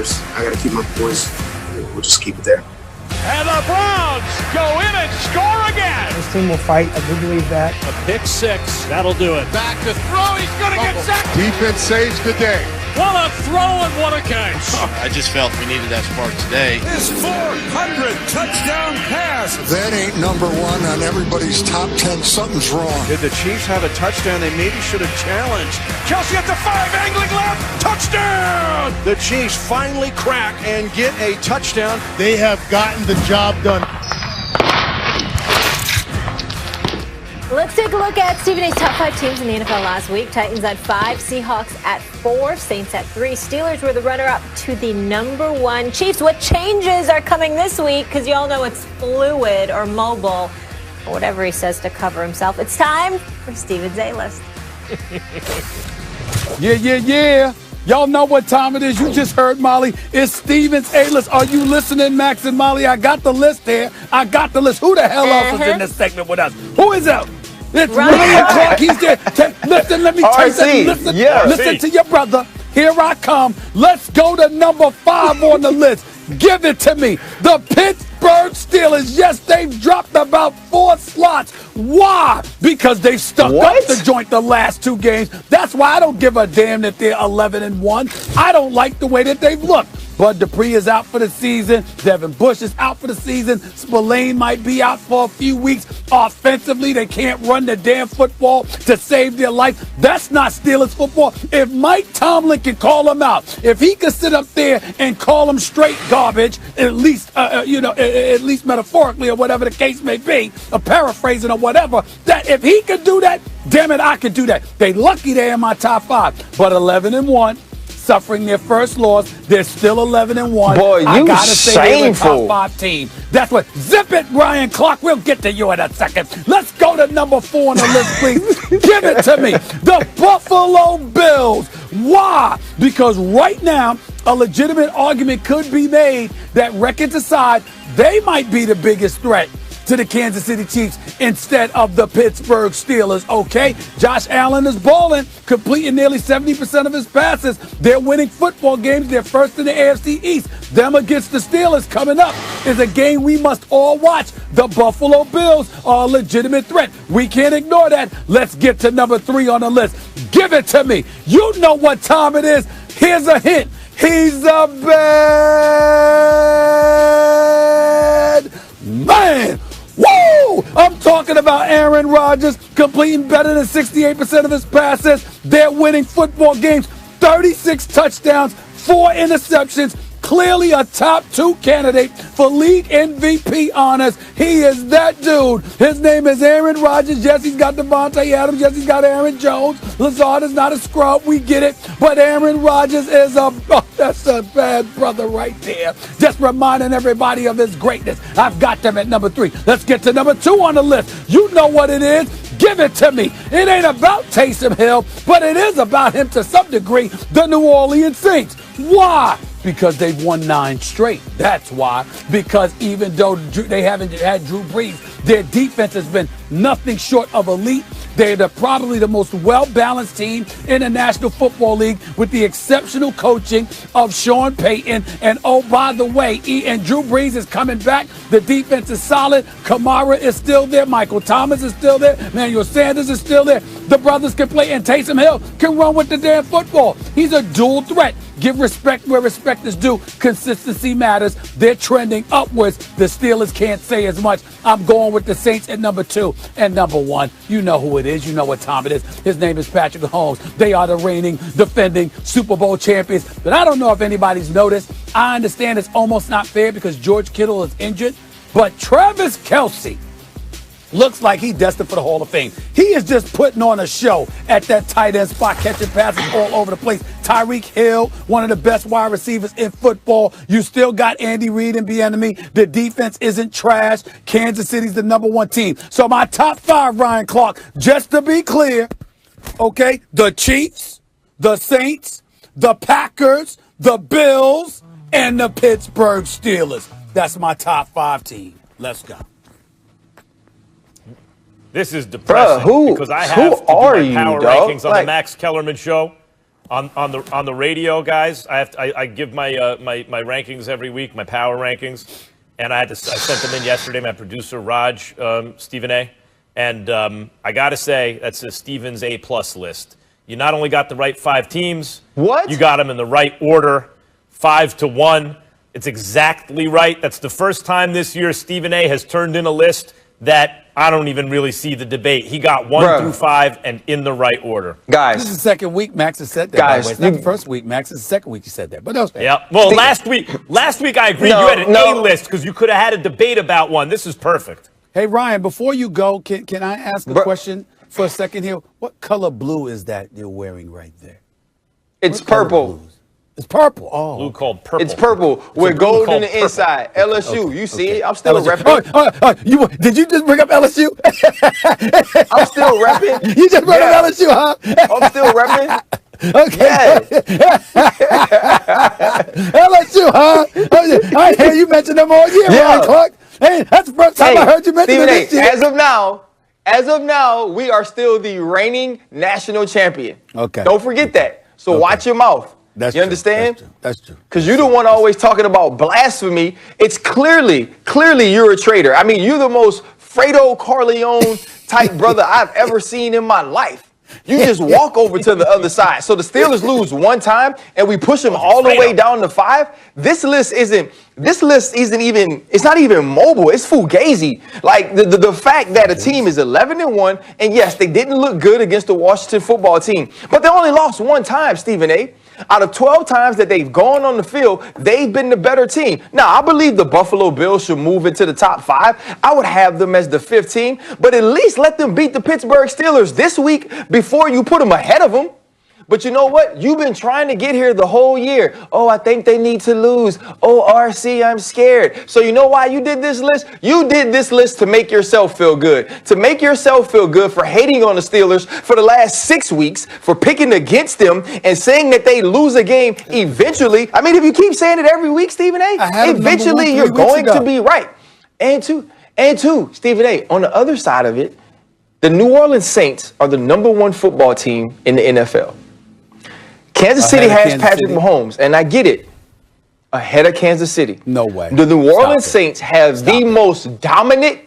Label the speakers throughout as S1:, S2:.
S1: Steelers. I got to keep my poise. We'll just keep it there.
S2: And the Browns go in and score again.
S3: This team will fight. I do believe that.
S2: A pick six. That'll do it. Back to throw. He's going to get sacked.
S4: Defense saves the day.
S2: What a throw and what a catch.
S5: I just felt we needed that spark today.
S6: His 400 touchdown pass.
S4: That ain't number one on everybody's top 10. Something's wrong.
S7: Did the Chiefs have a touchdown they maybe should have challenged?
S2: Kelsey at the 5, angling left. Touchdown.
S7: The Chiefs finally crack and get a touchdown.
S8: They have gotten the job done.
S9: Let's take a look at Stephen A's top 5 teams in the NFL last week. Titans at 5, Seahawks at 4, Saints at 3. Steelers were the runner-up to the number 1. Chiefs, what changes are coming this week? Because you all know it's fluid or mobile, or whatever he says to cover himself. It's time for Stephen's A-List.
S10: Yeah. Y'all know what time it is. You just heard Molly. It's Stephen's A-List. Are you listening, Max and Molly? I got the list there. I got the list. Who the hell else is in this segment with us? Who is out? It's Ryan Clark. He's there. Listen, let me tell you something. Listen to your brother. Here I come. Let's go to number 5 on the list. Give it to me. The Pittsburgh Steelers. Yes, they've dropped about 4 slots. Why? Because they've stuck up the joint the last 2 games. That's why I don't give a damn that they're 11-1. I don't like the way that they've looked. Bud Dupree is out for the season. Devin Bush is out for the season. Spillane might be out for a few weeks. Offensively, they can't run the damn football to save their life. That's not Steelers football. If Mike Tomlin can call them out, if he could sit up there and call them straight garbage, at least at least metaphorically or whatever the case may be, a paraphrasing or whatever, that if he could do that, damn it, I could do that. They lucky they're in my top 5, but 11-1. Suffering their first loss, they're still 11-1.
S11: Boy, you
S10: I gotta say they're a
S11: shameful.
S10: top 5 team. That's what. Zip it, Ryan Clark. We'll get to you in a second. Let's go to number 4 on the list, please. Give it to me. The Buffalo Bills. Why? Because right now, a legitimate argument could be made that, records aside, they might be the biggest threat to the Kansas City Chiefs instead of the Pittsburgh Steelers, okay? Josh Allen is balling, completing nearly 70% of his passes. They're winning football games. They're first in the AFC East. Them against the Steelers coming up is a game we must all watch. The Buffalo Bills are a legitimate threat. We can't ignore that. Let's get to number 3 on the list. Give it to me. You know what time it is. Here's a hint. He's a bad man. Woo! I'm talking about Aaron Rodgers completing better than 68% of his passes. They're winning football games, 36 touchdowns, 4 interceptions. Clearly a top 2 candidate for league MVP honors. He is that dude. His name is Aaron Rodgers. Yes, he's got Devontae Adams. Yes, he's got Aaron Jones. Lazard is not a scrub. We get it. But Aaron Rodgers is that's a bad brother right there. Just reminding everybody of his greatness. I've got them at number 3. Let's get to number 2 on the list. You know what it is. Give it to me. It ain't about Taysom Hill, but it is about him to some degree, the New Orleans Saints. Why? Because they've won 9 straight. That's why. Because even though they haven't had Drew Brees, their defense has been nothing short of elite. They're probably the most well-balanced team in the National Football League with the exceptional coaching of Sean Payton. And oh, by the way, and Drew Brees is coming back. The defense is solid. Kamara is still there. Michael Thomas is still there. Emmanuel Sanders is still there. The brothers can play, and Taysom Hill can run with the damn football. He's a dual threat. Give respect where respect is due. Consistency matters. They're trending upwards. The Steelers can't say as much. I'm going with the Saints at number 2 and number 1. You know who it is. You know what time it is. His name is Patrick Mahomes. They are the reigning, defending Super Bowl champions. But I don't know if anybody's noticed. I understand it's almost not fair because George Kittle is injured. But Travis Kelce looks like he's destined for the Hall of Fame. He is just putting on a show at that tight end spot, catching passes all over the place. Tyreek Hill, one of the best wide receivers in football. You still got Andy Reid and Bieniemy. The defense isn't trash. Kansas City's the number 1 team. So my top 5, Ryan Clark, just to be clear, okay, the Chiefs, the Saints, the Packers, the Bills, and the Pittsburgh Steelers. That's my top 5 team. Let's go.
S2: This is depressing because I have to do my power rankings on the Max Kellerman show. on the radio, guys. I give my rankings every week, my power rankings, and I sent them in yesterday. My producer Raj, Stephen A, and I got to say that's a Stephen's A+ list. You not only got the right 5 teams, you got them in the right order, 5-1. It's exactly right. That's the first time this year Stephen A has turned in a list that I don't even really see the debate. He got 1 through 5 and in the right order.
S11: Guys.
S10: This is the second week Max has said that.
S11: Guys.
S10: It's not the first week, Max. It's the second week you said that. But no.
S2: Yeah. Well, last week I agree. You had an A list because you could have had a debate about one. This is perfect.
S10: Hey, Ryan, before you go, can I ask a question for a second here? What color blue is that you're wearing right there?
S11: It's purple.
S10: It's purple. Oh.
S2: Blue called purple.
S11: It's purple with gold in the inside. LSU. You see it? I'm still
S10: repping. Did you just bring up LSU?
S11: I'm still repping.
S10: You just brought up LSU, huh?
S11: I'm still repping.
S10: Okay. LSU, huh? I hear you mention them all year, Ryan Clark. Hey, that's the first time I heard you mention them this year.
S11: As of now, we are still the reigning national champion.
S10: Okay.
S11: Don't forget that. So watch your mouth. You understand?
S10: That's true.
S11: Because you're the one always talking about blasphemy. It's clearly you're a traitor. I mean, you're the most Fredo Corleone type brother I've ever seen in my life. You just walk over to the other side. So the Steelers lose one time and we push them all the way down to 5. This list isn't even, it's not even mobile. It's fugazi. Like the fact that a team is 11-1, and yes, they didn't look good against the Washington football team, but they only lost one time, Stephen A. Out of 12 times that they've gone on the field, they've been the better team. Now, I believe the Buffalo Bills should move into the top 5. I would have them as the 5th team, but at least let them beat the Pittsburgh Steelers this week before you put them ahead of them. But you know what? You've been trying to get here the whole year. Oh, I think they need to lose. Oh, RC, I'm scared. So you know why you did this list? You did this list to make yourself feel good. To make yourself feel good for hating on the Steelers for the last 6 weeks, for picking against them and saying that they lose a game eventually. I mean, if you keep saying it every week, Stephen A., eventually you're going to be right. And two, Stephen A., on the other side of it, the New Orleans Saints are the #1 football team in the NFL. Kansas City has Patrick Mahomes, and I get it, ahead of Kansas City.
S10: No way.
S11: The New Orleans Saints have the most dominant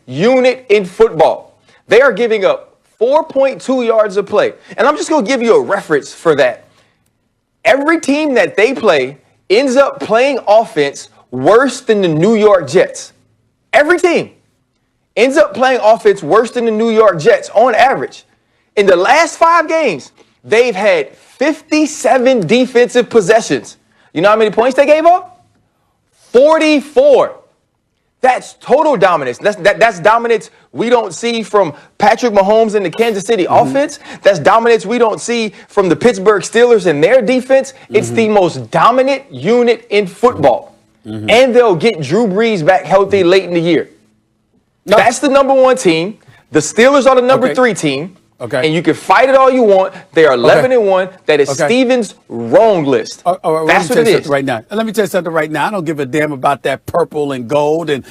S11: unit in football. They are giving up 4.2 yards a play. And I'm just going to give you a reference for that. Every team that they play ends up playing offense worse than the New York Jets. Every team ends up playing offense worse than the New York Jets on average. In the last 5 games, they've had 57 defensive possessions. You know how many points they gave up? 44. That's total dominance. That's dominance we don't see from Patrick Mahomes and the Kansas City offense. That's dominance we don't see from the Pittsburgh Steelers and their defense. It's the most dominant unit in football. And they'll get Drew Brees back healthy late in the year. That's the #1 team. The Steelers are the #3 team.
S10: Okay.
S11: And you can fight it all you want. They are 11-1. That is Steven's wrong list. That's what it is.
S10: Right now. Let me tell you something right now. I don't give a damn about that purple and gold and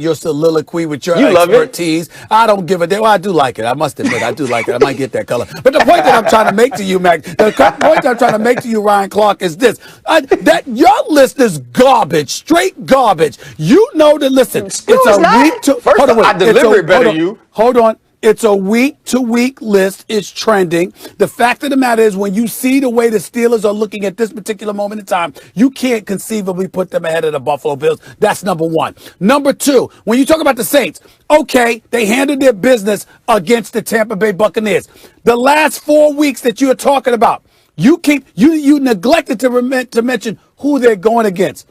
S10: your soliloquy with your expertise. I don't give a damn. Well, I do like it. I must admit, I do like it. I might get that color. But the point that I'm trying to make to you, Mac, the point that I'm trying to make to you, Ryan Clark, is this. That your list is garbage, straight garbage. You know that, listen, it's a week to...
S11: First of all, I deliver it better than you.
S10: Hold on. It's a week-to-week list. It's trending. The fact of the matter is, when you see the way the Steelers are looking at this particular moment in time, you can't conceivably put them ahead of the Buffalo Bills. That's #1. #2, when you talk about the Saints, okay, they handled their business against the Tampa Bay Buccaneers. The last 4 weeks that you're talking about, you neglected to mention who they're going against.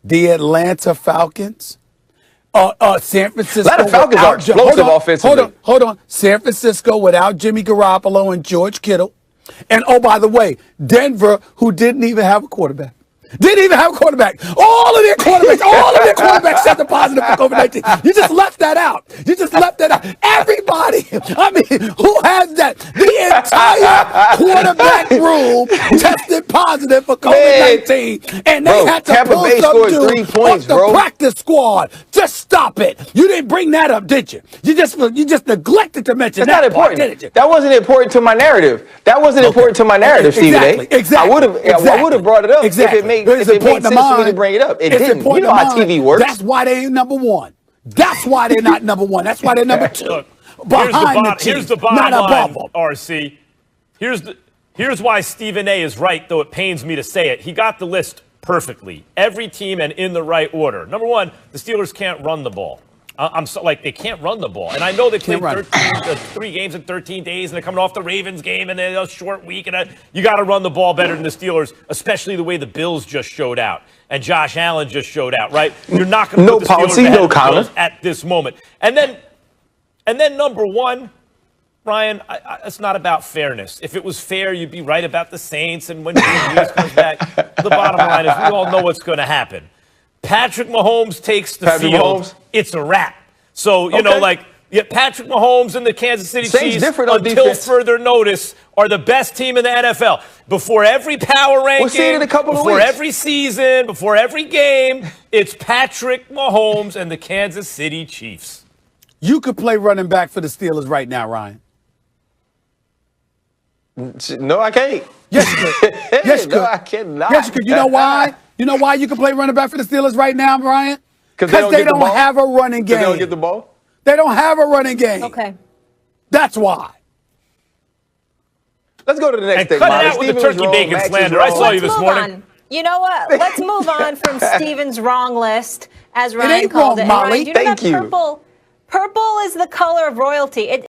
S10: The Atlanta Falcons. San Francisco.
S11: A lot of Falcons are explosive offensively.
S10: Hold on. San Francisco without Jimmy Garoppolo and George Kittle. And, oh, by the way, Denver, who didn't even have a quarterback. Didn't even have a quarterback. All of their quarterbacks tested positive for COVID-19. You just left that out. Everybody, I mean, who has that? The entire quarterback room tested positive for COVID-19, and they had to
S11: Tampa
S10: pull
S11: Bay
S10: some
S11: scored
S10: dude
S11: 3 points,
S10: off the
S11: bro.
S10: practice squad. Just stop it. You didn't bring that up, did you? You just neglected to mention
S11: It's
S10: that
S11: not
S10: part,
S11: important.
S10: didn't you?
S11: That wasn't important to my narrative. Stephen A. I would have brought it up if it made sense for me to bring it up. It didn't. You know how TV works.
S10: That's why they ain't number one. That's why they're not number one. That's why they're number two.
S2: Look,
S10: Here's
S2: the bottom line, RC. Here's why Stephen A. is right, though it pains me to say it. He got the list perfectly. Every team and in the right order. Number one, the Steelers can't run the ball. They can't run the ball. And I know they played 3 games in 13 days, and they're coming off the Ravens game, and they're a short week, and you got to run the ball better than the Steelers, especially the way the Bills just showed out. And Josh Allen just showed out, right? You're not going to put the Steelers ahead of the Bills at this moment. And then number one, Ryan, it's not about fairness. If it was fair, you'd be right about the Saints, and when Williams comes back, the bottom line is we all know what's going to happen. Patrick Mahomes takes the field. It's a wrap. So, Patrick Mahomes and the Kansas City Chiefs, until further notice, are the best team in the NFL. Before every power ranking,
S11: we'll see it in a couple of
S2: before
S11: weeks.
S2: every season, before every game, it's Patrick Mahomes and the Kansas City Chiefs.
S10: You could play running back for the Steelers right now, Ryan.
S11: No, I can't.
S10: Yes, you could. Yes, you could.
S11: No, I cannot.
S10: Yes, you could. You know why? You know why you can play running back for the Steelers right now, Ryan?
S11: Because
S10: they don't have a running game.
S11: They don't get the ball?
S10: They don't have a running game.
S9: Okay.
S10: That's why.
S11: Let's go to the next thing.
S2: Cut it out with the turkey bacon slander. I saw you this morning.
S9: You know what? Let's move on from Steven's wrong list, as Ryan
S10: ain't
S9: called
S10: wrong,
S9: it.
S10: Molly.
S9: Ryan, do you know
S11: Thank
S9: that
S11: you.
S9: purple is the color of royalty.